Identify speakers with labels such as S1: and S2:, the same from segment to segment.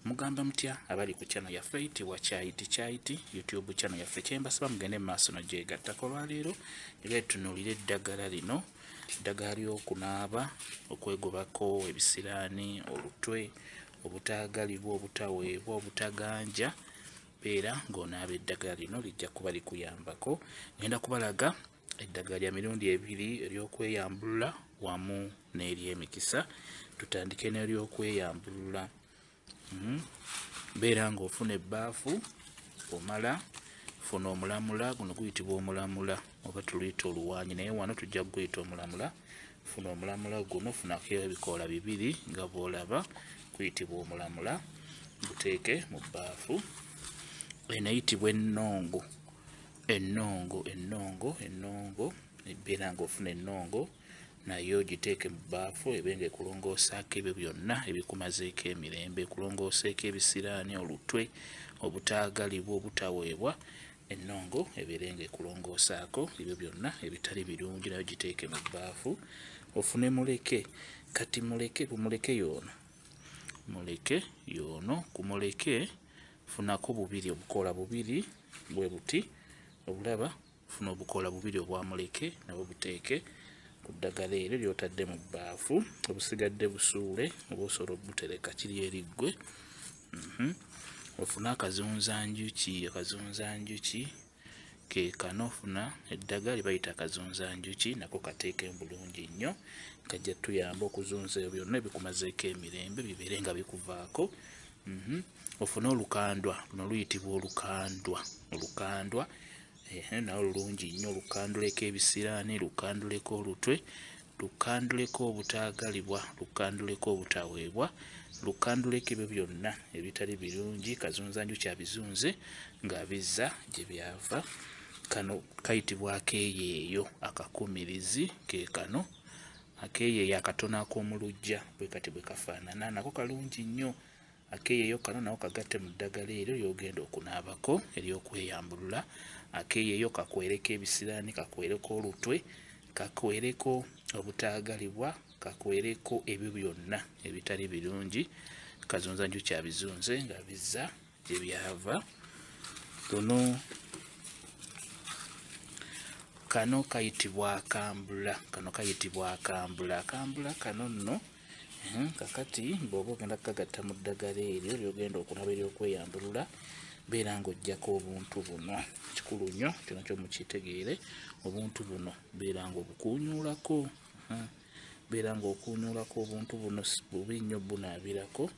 S1: Mugamba mutya abali ku channel yaffe eyitibwa Kyaiti YouTube channel yaffe kyembasaba mugende mu maaso n'ogyegattako olwaleero era tunuulira eddagala lino, eddagala ly'okunaaba, okwegobako ebisiraani, olutwe, obutaagalibwa, obutaweebwa, obutaganja. Beera ng'onaaba eddagala lino lijja kuba likuyambako. Ngenda kubalaga eddagala lya mirundi ebiri ery'okweyambulula wamu n'ery'emikisa. Tutandike n'ery'okweyambulula. Beera ng'ofuna ebbaafu omala funa omulamula, guno guyitibwa omulamula oba tuluyita oluwaanyi naye wano tujja kuguyita omulamula. Funa omulamula guno, funako ebikoola bibiri nga bw'olaba, guyitibwa omulamula, guteeke mu bbaafu. Eno eyitibwa ennongo, ennongo, beera ng'ofuna ennongo nayo giteeke mu bbaafu ebe ng'ekulongoosaako ebyo byonna ebikumazeeko emirembe, ekulongooseeko ebisiraani, olutwe, obutaagalibwa, obutaweebwa. Ennongo ebeere ng'ekulongoosaako ebyo byonna ebitali birungi, nayo giteeke mu bbaafu. Ofune muleke, kati muleke yoono, ku muleke funako bubiri, obukoola bubiri bwe buti, obulaba, funa obukoola bubiri obwa muleke nabwo buteeke ku ddagala eryo ly'otadde mu bbaafu. Obusigadde busuule, oba osobola obutereka kiri eriggwe. Ofuna akazunzanjuki, ke kano, ofuna eddagala lye bayita akazunzanjuki, nako kateeke bulungi nnyo, kajja tuyamba okuzunza ebyo byonna ebikumazeeko emirembe bibeere nga bikuvaako. Ofune olukandwa, luno luyitibwa olukandwa, nawe lulungi nnyo. Lukanduleko ebisiraani, lukanduleko olutwe, lukanduleko obutaagalibwa, lukanduleko obutaweebwa, lukanduleko ebyo byonna ebitali birungi. Kazunzanjuki abizunze ng'abizza gye byava. Kano kayitibwa akeeyeeyo, akakumirizi ke kano. Akeeyeeyo akatono ak'omuluggya bwe kati bwe kafaanana, nako kalungi nnyo. Akeeyeeyo kano nako kagatte mu ddagala eryo ly'ogenda okunaabako ery'okweyambulula. Akeeyeeyo kakwereko ebisiraani, kakwereko olutwe, kakwereko obutaagalibwa, kakwereko ebyo byonna ebitali birungi. Kazunzanjuki abizunze ng'abizza gye byava. Kano kayitibwa akambula, akambula kano nno kakati bw'oba ogenda kukagatta mu ddagala eryo ly'ogenda okunaaba ery'okweyambulula, beera ng'oggyako obuntu buno. Kikulu nnyo kino ky'omukitegeere, obuntu buno beera ng'obukuunyuulako, obuntu buno bubi nnyo bunaabirako,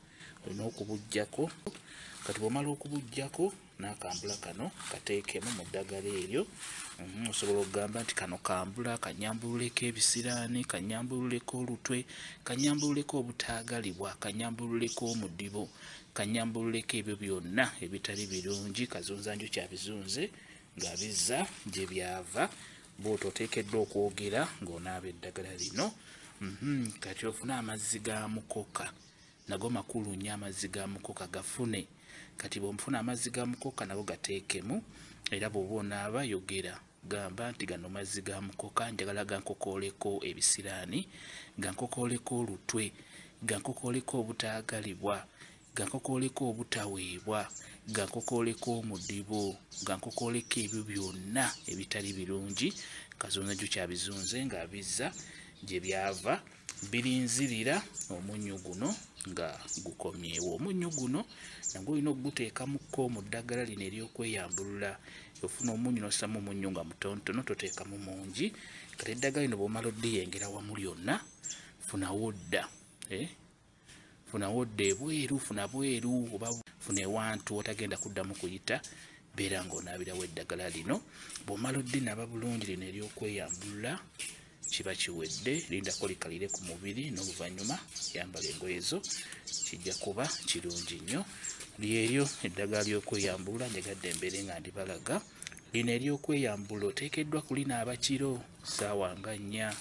S1: olina okubuggyako. Kati bw'omala okubuggyako n'akambula kano kateekemu mu ddagala eryo. Osobola okugamba nti kano kambula, kanyambululeko ebisiraani, kanyambululeko olutwe, kanyambululeko obutaagalibwa, kanyambululeko omudibo, kanyambululeko ebyo byonna ebitali birungi. Kazunzanjuki abizunze ng'abizza gye byava. Bw'otyo oteekeddwa okwogera ng'onaaba eddagala lino. Kati ofune amazzi ga mukoka, nago makulu nnyo amazzi ga mukoka, gafune. Kati bw'omufuna amazzi ga mukoka nabo gateekemu, era bw'oba onaaba yogera gamba nti gano mazzi ga mukoka njagala gankokooleko ebisiraani, gankokooleko olutwe, gankokooleko obutaagalibwa, gankokooleko obutaweebwa, gankokooleko omudibo, gankokooleko ebyo byonna ebitali birungi. Kazunzanjuki abizunze ng'abizza gye byava. Birinzirira omunnyo guno nga gukomyewo. Omunnyo guno nagwo olina okuguteeka mu ddagala lino ery'okweyambulula. Ofuna omunnyo n'ossamu omunnyo nga mutonotono, toteekamu mungi. Kati eddagala lino bw'omala oddiyengera wamu lyonna, funawo dda ebweru, funa bweru, oba funa ewantu otagenda kuddamu kuyita. Beera ng'onaabirawo eddagala lino. Bw'omala oddinaaba bulungi lino ery'okweyambulula, kiba kiwedde. Lindako likalire ku mubiri, n'oluvannyuma yambala engoye zo, kijja kuba kirungi nnyo. Lyeryo eddagala ly'okweyambulula njagadde embeere nga ndibalaga. Lino ery'okweyambulula oteekeddwa kulinaaba kiro ssaawa nga 4,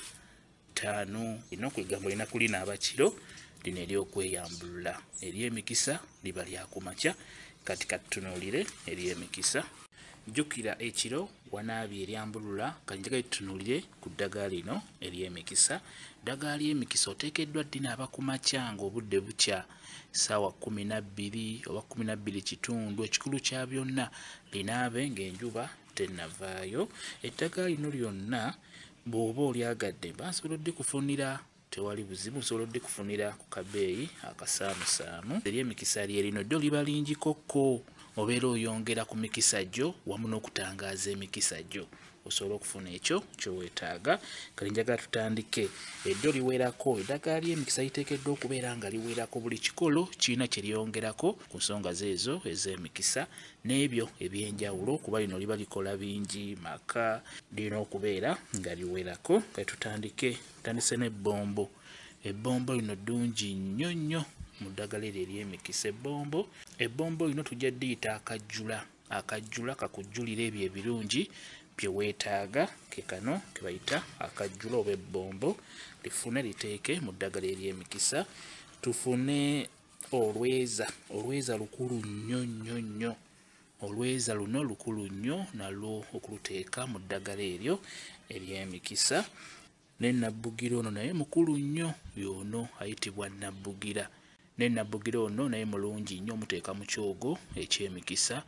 S1: 5. Lino kwegamba olina kulinaaba kiro lino ery'okweyambulula. Ery'emikisa liba lya kumakya. Kati katunuulire ery'emikisa. jjukira ekiro wanaabye eryambulula kanjagala tutunulire ku ddagala lino ery'emikisa. Ddagala ly'emikisa oteekeddwa ddinaaba ku makya ng'obudde bukya ssaawa 12 oba 12:15. Ekikulu kya byonna linaabe ng'enjuba tennavaayo. Eddagala lino lyonna bw'oba olyagadde bansobolodde kufunira, tewali buzibu, nsobolodde kufunira ku kabeeyi akasaamusaamu. Ery'emikisa lye lino ddyo liba lingikokko, obeera oyongera ku mikisa gyo wamu n'okutangaaza emikisa gyo osobola okufuna ekyo kyoweetaaga. Kale njagala tutandike. Eddyo liwerako. Eddagala ly'emikisa liteekeddwa okubeera nga liwerako. Buli kikolo kirina kye lyongerako ku nsonga zeezo ez'emikisa n'ebyo eby'enjawulo, kuba lino liba likola bingi maka, lirina okubeera nga liwerako. Kale tutandike. Tutandise n'ebbombo. Ebbombo lino ddungi nnyo nnyo mu ddagala eryo ery'emikisa. Ebbombo lino tujja ddiyita akajjula. Akajjula kakujjulira ebyo ebirungi bye weetaaga, ke kano ke bayita akajjula oba ebbombo. Lifune liteeke mu ddagala ery'emikisa. Tufune olweza. Olweza lukulu nnyo nnyo nnyo. Olweza luno lukulu nnyo nalwo okuluteeka mu ddagala eryo ery'emikisa. Ne nabbugira ono naye mukulu nnyo, y'ono ayitibwa nabbugira. Ne nabbugira ono naye mulungi nnyo, muteeka mu kyogo eky'emikisa.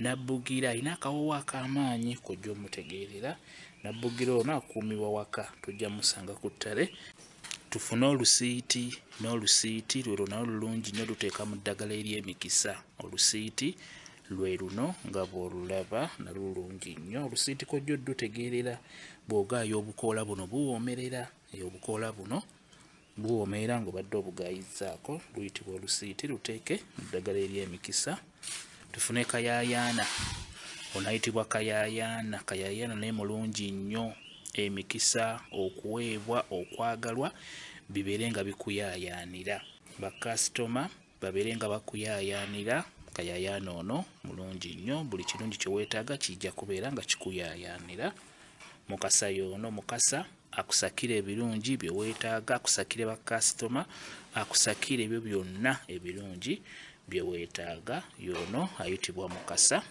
S1: Nabbugira alina akawoowo ak'amaanyi kojja omutegeerera. Nabbugira ono akuumibwa waka, tujja musanga ku ttale. Tufune olusiiti. N'olusiiti lwe luno lulungi nnyo, luteeka mu ddagala ery'emikisa. Olusiiti lwe luno nga bw'olulaba nalwo lulungi nnyo. Olusiiti kojja oddutegeerera bw'ogaaya obukoola buno buwoomerera. Obukoola buno buwoomerera ng'obadde obugaayizzaako, luyitibwa olusiiti. Luteeke mu ddagala ery'emikisa. Tufune kayaayaana. Onayitibwa kayaayaana. Kayaayaana naye mulungi nnyo. Emikisa, okuweebwa, okwagalwa bibeere nga bikuyaayaanira. Bakasitoma babeere nga bakuyaayaanira. Kayaayaana ono mulungi nnyo. Buli kirungi kye weetaaga kijja kubeera nga kikuyaayaanira. Mukasa y'ono. Mukasa akusakira ebirungi bye weetaaga, akusakire bakasitoma, akusakira ebyo byonna ebirungi bye weetaaga. Y'ono ayitibwa mukasa.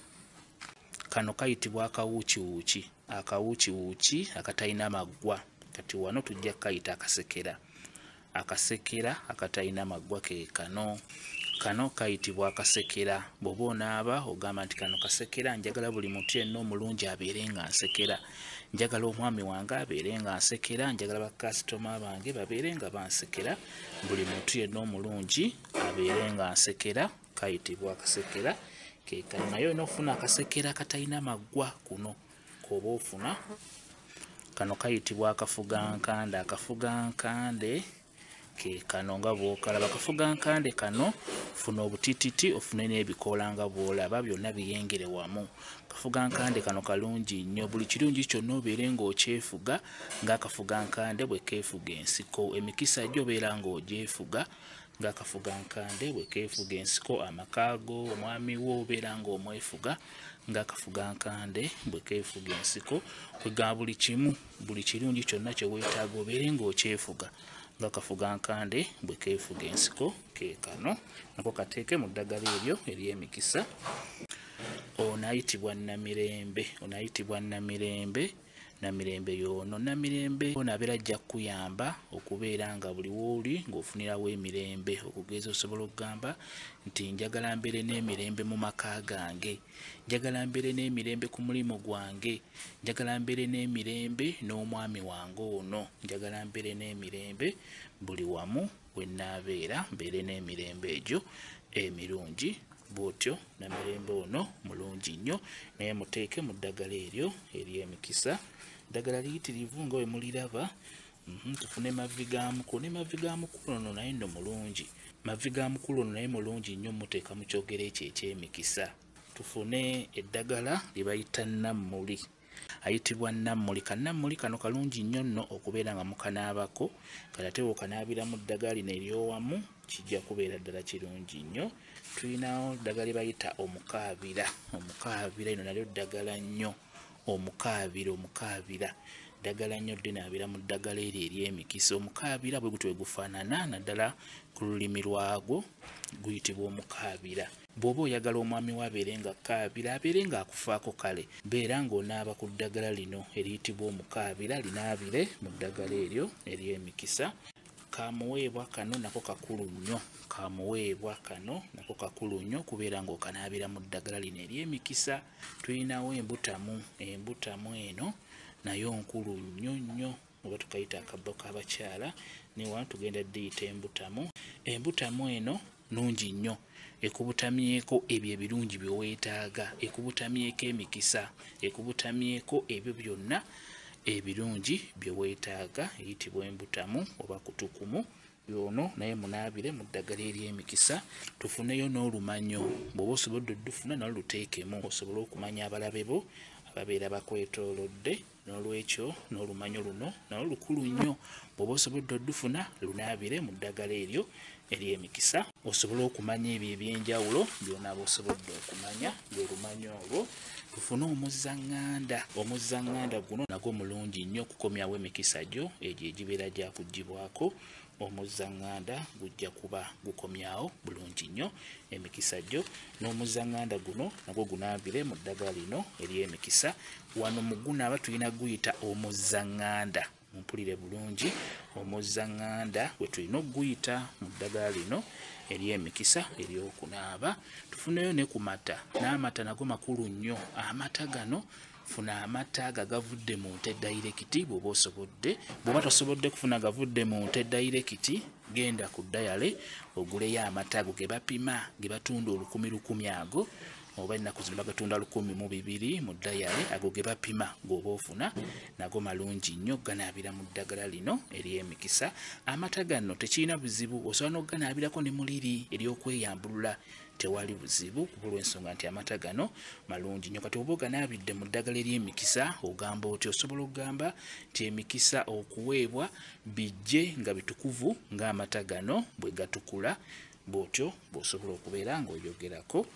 S1: Kano kayitibwa akawuukiwuuki. Akawuukiwuuki akatalina maggwa. Kati wano tujja kayita akasekera. Akasekera akatalina maggwa ke kano. Kano kayitibwa akasekera. Bw'oba onaaba ogamba nti kano kasekera, njagala buli muntu yenna omulungi abeere nga nsekera. Njagala omwami wange abeere nga nsekera. Njagala bakasitoma bange babeere nga bansekera. Buli muntu yenna omulungi abeere nga nsekera. Kayitibwa akasekera ke kano. Naye olina okufuna akasekera akatalina maggwa kuno k'oba ofuna. Kano kayitibwa akafugankande. Akafugankande ke kano nga bw'okalaba. Akafugankande kano funa obutititi ofune n'ebikoola nga bw'olaba, byonna biyengere wamu. Akafugankande kano kalungi nnyo. Buli kirungi kyonna obeere ng'okyefuga ng'akafugankande bwe keefuga ensiko. Emikisa gyo obeera ng'ogyefuga ng'akafugankande bwe keefuga ensiko. Amakaago, omwami wo obeera ng'omwefuga ng'akafugankande bwe keefuga ensiko. Kwegamba buli kimu, buli kirungi kyonna kye weetaaga obeere ng'okyefuga ng'akafugankande bwe keefuga ensiko ke kano. Nako kateeke mu ddagala eryo ery'emikisa. Ono ayitibwa Namirembe. Ono ayitibwa Namirembe. Namirembe y'ono. Namirembe ono abeera ajja kukuyamba okubeera nga buli wooli ng'ofunirawo emirembe. Okugeza osobola okugamba nti njagala mbeere n'emirembe mu maka gange, njagala mbeere n'emirembe ku mulimu gwange, njagala mbeere n'emirembe n'omwami wange ono, njagala mbeere n'emirembe buli wamu we nnaabeera, mbeere n'emirembe egyo emirungi. Bw'otyo Namirembe ono mulungi nnyo, naye muteeke mu ddagala eryo ery'emikisa. Ddagala liyitirivu nga we muliraba. Tufune mavi ga mukulu. Ne mavi ga mukulu ono naye nno mulungi. Mavi ga mukulu ono naye mulungi nnyo, muteeka mu kyogero ekyo eky'emikisa. Tufune eddagala lye bayita nammuli. Ayitibwa nammuli. Kannammuli kano kalungi nnyo nno okubeera nga mukanaabako. Kati ate bw'okanaabira mu ddagala lino ery'owamu kijja kubeera ddala kirungi nnyo. Tulinawo ddagala lye bayita omukaabira. Omukaabira lino nalyo ddagala nnyo. Omukaabira ddagala nnyo ddinaabira mu ddagala eryo ery'emikisa. Omukaabira bwe gutyo bwe gufaanana, naddala ku lulimi lwagwo guyitibwa omukaabira. bw'oba oyagala omwami wo abeere nga kaabira abeere ng'akufaako kale beera ng'onaaba ku ddagala lino eriyitibwa omukaabira linaabire mu ddagala eryo ery'emikisa. Kamuweebwa kano nako kakulu nnyo, kamuweebwa kano nako kakulu nnyo kubeera ng'okanaabira mu ddagala lino ery'emikisa. Tulinawo embutamu, embutamu eno nayo nkulu nnyo nnyo oba tukayita akabbo k'abakyala newa tugenda ddiyita embutamu. Embutamu eno nungi nnyo, ekubutamyeko ebyo ebirungi bye weetaaga, ekubutamyeko emikisa, ekubutamyeko ebyo byonna ebirungi bye weetaaga, eyitibwa embutamu oba kutukumu. Yono naye munaabire mu ddagala ery'emikisa. Tufuneyo n'olumanyo, bw'oba osobodde oddufuna n'oluteekemu osobole okumanya abalabe bo ababeera bakwetoolodde. N'olwekyo n'olumanyo luno nalwo lukulu nnyo, bw'oba osobodde oddufuna lunaabire mu ddagala eryo ery'emikisa osobole okumanya ebyo ebyenjawulo by'onaaba osobodde okumanya ng'olumanyo olwo. Tufune omuzzaŋŋanda, omuzzaŋŋanda guno nagwo mulungi nnyo okukomyawo emikisa gyo egyo egibeera gyakuggyibwako. Omuzzaŋŋanda gujja kuba gukomyawo bulungi nnyo emikisa gyo. N'omuzzaŋŋanda guno nagwo gunaabire mu ddagala lino ery'emikisa. Wano mu gunaaba tulina guyita omuzzaŋŋanda, mumpulire bulungi, omuzzaŋŋanda we tulina okuguyita mu ddagala lino ery'emikisa ery'okunaaba. Tufuneyo ne ku mata, n'amata nago makulu nnyo. Amata gano funa amata gavudde mu nte dayirekiti bw'oba osobodde. Bw'oba tosobodde kufuna gavudde mu nte dayirekiti, genda ku dayale oguleyo amata ago ge bapima ge batunda 1,000 ago, oba ennaku zino bagatunda 1,200 mu dayale ago ge bapima g'oba ofuna. Nago malungi nnyo, ganaabira mu ddagala lino ery'emikisa. Amata gano tekirina buzibu, osobola n'oganaabirako ne muliri ery'okweyambulula, tewali buzibu olw'ensonga nti amata gano malungi nnyo. Kati oba oganaabidde mu ddagala ery'emikisa ogamba oti, osobola okugamba nti emikisa okuweebwa bijje nga bitukuvu ng'amata gano bwe gatukula, bw'otyo bw'osobola okubeera ng'oyogerako.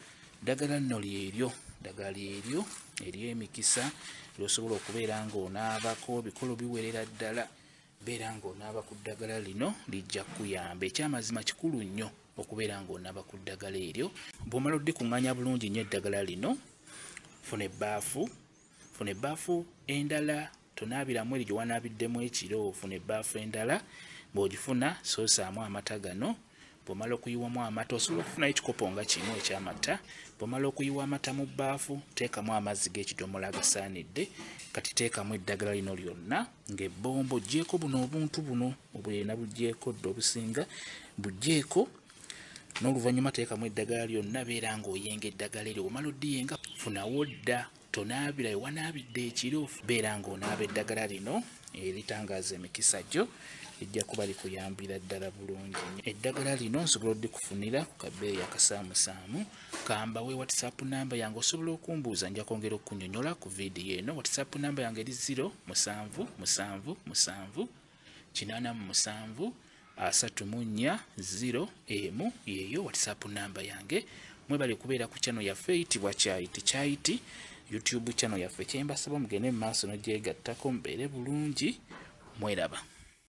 S1: Ddagala nno lyeryo, ddagala lyeryo ery'emikisa ly'osobola okubeera ng'onaabako, bikolo biwerera ddala. Beera ng'onaaba ku ddagala lino lijja kuyamba. Ekyamazima kikulu nnyo okubeera ng'onaaba ku ddagala eryo. Bw'omala oddikuŋŋaanya bulungi nnyo eddagala lino, funa ebbaafu, funa ebbaafu endala, tonaabiramu eri gye wanaabiddemu ekiro, funa ebbaafu endala. Bw'ogifuna soosaamu amata gano. Bw'omala okuyiwamu amata osobola okufunayo ekikopo nga kimu eky'amata. Bw'omala okuyiwa amata mu bbaafu, teekamu amazzi g'ekidomola agasaanidde. Kati teekamu eddagala lino lyonna ng'ebbombo ggyeko buno obuntu buno obwena buggyeko dda obusinga buggyeko. N'oluvannyuma teekamu eddagala lyonna, beera ng'oyenga eddagala eryo. Bw'omala oddiyenga funawo dda, tonaabira we wanaabidde ekiro. Beera ng'onaaba eddagala lino eritangaaza emikisa gyo, ejja kuba likuyambira ddala bulungi nnyo. Eddagala lino nsobola oddikufunira ku kabeeyi akasaamusaamu. Kambawe WhatsApp namba yange osobola okumbuuza, nja kwongera okunnyonnyola ku viidiyo eno. WhatsApp namba yange eri 07778734 yeeyo WhatsApp namba yange. Mwebale kubeera ku channel yaffe eyitibwa Kyayiti YouTube channel yaffe. Kyembasaba mugende mu maaso n'ogyegattako mubeere bulungi. Mweraba.